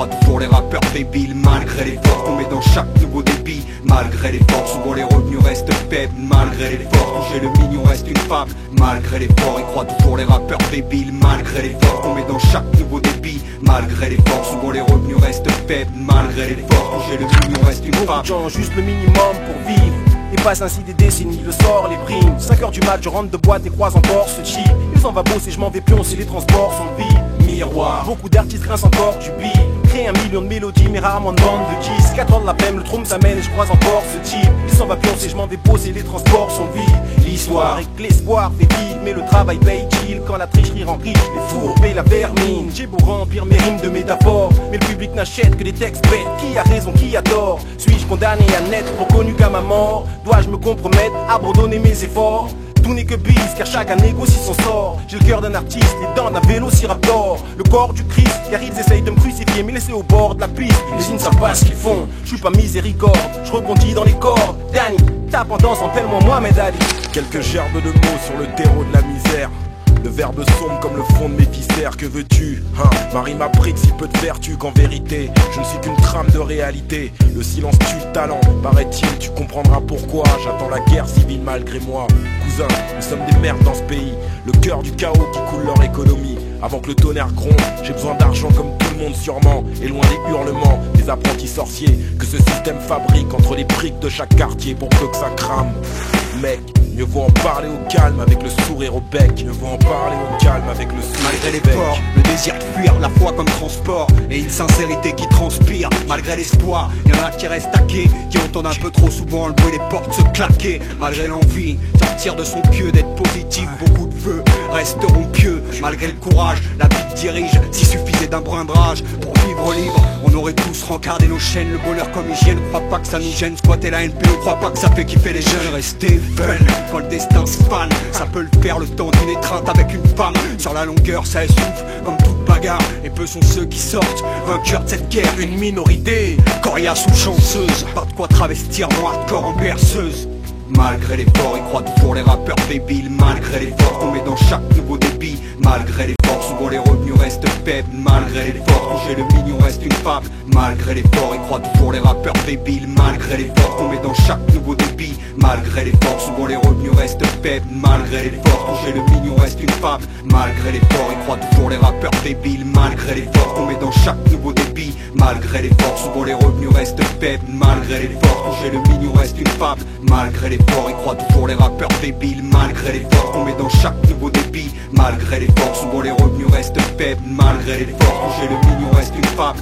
croient toujours les rappeurs débiles. Malgré l'effort qu'on met dans chaque nouveau débit, malgré l'effort, souvent les revenus restent faibles. Malgré l'effort, toucher le million reste une fable. Malgré l'effort, ils croient toujours les rappeurs débiles. Malgré l'effort qu'on met dans chaque nouveau débit, malgré l'effort, souvent les revenus restent faibles. Malgré l'effort, toucher le million reste une fable. Beaucoup de gens, juste le minimum pour vivre, et passent ainsi des décennies, le sort les prime. 5h du mat, je rentre de boîte et croise encore ce cheap. Il s'en va bosser, je m'en vais pioncer, les transports sont vides. Miroir, beaucoup d'artistes grincent encore du billes. Crée 1 million de mélodies, mais rarement de bandes de 10. 4h de l'après-midi, le trône s'amène et je croise encore ce type. Il s'en va pioncer, je m'en vais poser, les transports sont vides. L'histoire et que l'espoir fait vite, mais le travail paye chill. Quand la tricherie rend riche, les fours payent la vermine. J'ai beau remplir mes rimes de métaphores, mais le public n'achète que des textes bêtes. Qui a raison, qui a tort? Suis-je condamné à naître, reconnu qu'à ma mort? Dois-je me compromettre, abandonner mes efforts? Tout n'est que bise, car chacun négocie son sort. J'ai le cœur d'un artiste, les dents d'un vélociraptor. Le corps du Christ, car ils essayent de me crucifier, mais laissés au bord de la piste. Les ils ne savent pas ce qu'ils font, je suis pas miséricorde. Je rebondis dans les cordes, Danny, tape en dansant tellement Mohamed Ali. Quelques gerbes de mots sur le terreau de la misère. Le verbe sombre comme le fond de mes viscères. Que veux-tu, hein? Ma rime a pris que si peu de vertu qu'en vérité je ne suis qu'une trame de réalité. Le silence tue le talent, paraît-il, tu comprendras pourquoi. J'attends la guerre civile malgré moi. Cousin, nous sommes des merdes dans ce pays. Le cœur du chaos qui coule leur économie. Avant que le tonnerre gronde, j'ai besoin d'argent comme tout le monde sûrement. Et loin des hurlements, des apprentis sorciers que ce système fabrique entre les briques de chaque quartier pour peu que ça crame. Mec, mieux vaut en parler au calme avec le sourire au bec. Mieux vaut en parler au calme avec le sourire malgré au bec. l'effort, le désir de fuir, la foi comme transport et une sincérité qui transpire. Malgré l'espoir, y'en a qui restent taqués, qui entendent un peu trop souvent le bruit des portes se claquer. Malgré l'envie, sortir de son pieu, d'être positif, beaucoup de feux resteront pieux. Malgré le courage, la vie te dirige, s'il suffisait d'un brin de rage pour vivre libre, on aurait tous rencardé nos chaînes. Le bonheur comme hygiène, crois pas que ça nous gêne. Squatter la NPO, crois pas que ça fait kiffer les jeunes. Rester fun, quand le destin se fane, ça peut le faire le temps d'une étreinte avec une femme. Sur la longueur ça essouffle comme toute bagarre, et peu sont ceux qui sortent vainqueurs de cette guerre. Une minorité, coriace ou chanceuse, pas de quoi travestir mon hardcore en berceuse. Malgré l'effort, ils croient toujours les rappeurs débiles. Malgré l'effort qu'on met dans chaque nouveau débit, malgré l'effort, souvent les revenus restent faibles. Malgré l'effort, toucher le million reste une fable. Malgré l'effort, ils croient toujours les rappeurs débiles. Malgré l'effort qu'on met dans chaque nouveau débit, malgré l'effort, souvent les revenus restent faibles. Malgré l'effort, toucher le million reste une fable. Malgré l'effort, ils croient toujours les rappeurs débiles. Malgré l'effort qu'on met dans chaque nouveau débit, malgré l'effort, souvent les revenus restent faibles. Malgré l'effort, toucher le million reste une fable. Malgré l'effort, ils croient toujours les rappeurs débiles. Malgré l'effort qu'on met dans chaque nouveau débit, malgré l'effort, souvent les revenus restent faibles. Malgré l'effort, toucher le million reste une fable.